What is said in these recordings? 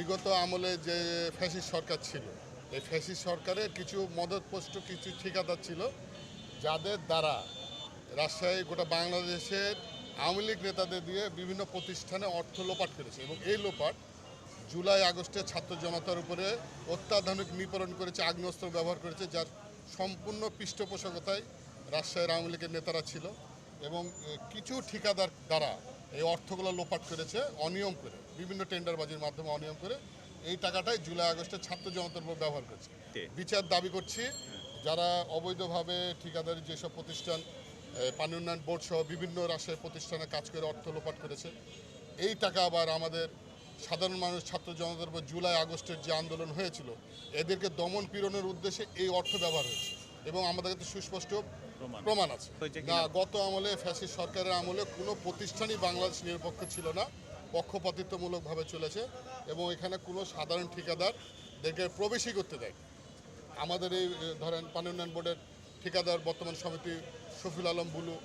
বিগত আমলে যে ফ্যাসিস্ট সরকার ছিল, এই ফ্যাসিস্ট সরকারের কিছু মদতপোষ্ট কিছু ঠিকাদার ছিল, যাদের দ্বারা রাজশাহী গোটা বাংলাদেশের আওয়ামী লীগ নেতাদের দিয়ে বিভিন্ন প্রতিষ্ঠানে অর্থ লোপাট করেছে। এবং এই লোপাট জুলাই আগস্টে ছাত্র জনতার উপরে অত্যাধুনিক নিপীড়ন করেছে, আগ্নেয়াস্ত্র ব্যবহার করেছে, যার সম্পূর্ণ পৃষ্ঠপোষকতায় রাজশাহীর আওয়ামী লীগের নেতারা ছিল। এবং কিছু ঠিকাদার দ্বারা এই অর্থগুলো লোপাট করেছে অনিয়ম করে, বিভিন্ন টেন্ডারবাজির মাধ্যমে অনিয়ম করে এই টাকাটাই জুলাই আগস্টে ছাত্র জনতার উপর ব্যবহার করেছে। বিচার দাবি করছি, যারা অবৈধভাবে ঠিকাদারি যেসব প্রতিষ্ঠান পানি উন্নয়ন বোর্ড সহ বিভিন্ন রাজশাহী প্রতিষ্ঠানে কাজ করে অর্থ লোপাট করেছে, এই টাকা আবার আমাদের সাধারণ মানুষ ছাত্র জনতার উপর জুলাই আগস্টের যে আন্দোলন হয়েছিল এদেরকে দমন পীড়নের উদ্দেশ্যে এই অর্থ ব্যবহার হয়েছে। এবং আমাদের কাছে সুস্পষ্ট প্রমাণ আছে। না, গত আমলে ফ্যাসিস্ট সরকারের আমলে কোনো প্রতিষ্ঠানই বাংলাদেশ নিরপেক্ষ ছিল না, পক্ষপাতিত্বমূলকভাবে চলেছে এবং এখানে কোনো সাধারণ ঠিকাদারদেরকে প্রবেশই করতে দেয়। আমাদের এই ধরেন পানি উন্নয়ন বোর্ডের ঠিকাদার বর্তমান সমিতি শফিউল আলম বুলু,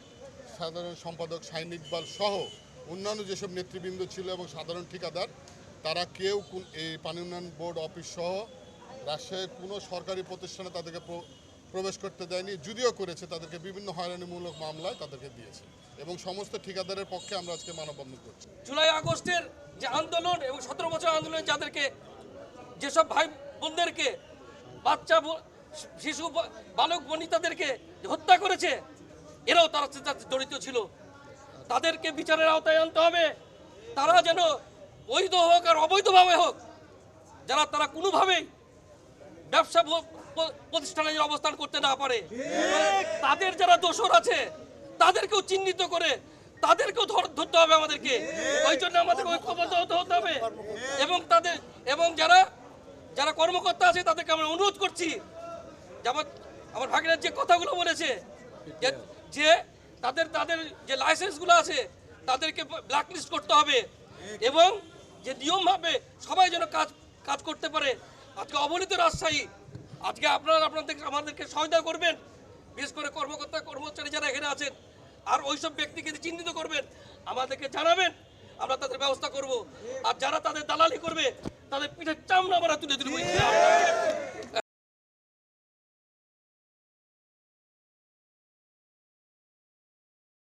সাধারণ সম্পাদক শাহিন ইকবাল সহ অন্যান্য যেসব নেতৃবৃন্দ ছিল এবং সাধারণ ঠিকাদার, তারা কেউ এই পানি উন্নয়ন বোর্ড অফিস সহ রাজশাহীর কোনো সরকারি প্রতিষ্ঠানে তাদেরকে প্রবেশ করতে দেয়নি। যদিও করেছে, তাদেরকে বিভিন্ন হয়রানিমূলক মামলায় তাদেরকে দিয়েছে। এবং সমস্ত ঠিকাদারের পক্ষে আমরা আজকে মানববন্ধন করছি। জুলাই আগস্টের যে আন্দোলন এবং 17 বছর আন্দোলনে যাদেরকে, যেসব ভাই বোনদেরকে, বাচ্চা শিশু বালক বনিতাদেরকে হত্যা করেছে, এরাও তারা জড়িত ছিল। তাদেরকে বিচারের আওতায় আনতে হবে। তারা যেন বৈধ হোক আর অবৈধভাবে হোক, তারা কোনোভাবেই ব্যবসা প্রতিষ্ঠানে অবস্থান করতে না পারে। তাদের যারা দোষর আছে তাদেরকেও চিহ্নিত করে তাদেরকেও ধরতে হবে আমাদেরকে। ওই জন্য আমাদের ঐক্যবদ্ধ হতে হবে। এবং যারা কর্মকর্তা আছে তাদেরকে আমরা অনুরোধ করছি, যেমন আমার ভাগিনার যে কথাগুলো বলেছে, যে তাদের যে লাইসেন্সগুলো আছে তাদেরকে ব্ল্যাকলিস্ট করতে হবে এবং যে নিয়মভাবে সবাই যেন কাজ করতে পারে। আজকে অবহেলিত রাজশাহী, আজকে আমাদেরকে সহায়তা করবেন, বিশেষ করে কর্মচারী যারা এখানে আছেন, আর ওইসব ব্যক্তিকে চিহ্নিত করবেন, আমাদেরকে জানাবেন, আমরা তাদের ব্যবস্থা করব। আর যারা তাদের দালালি করবে তাদের পিঠের চামড়া আমরা তুলে তুলব।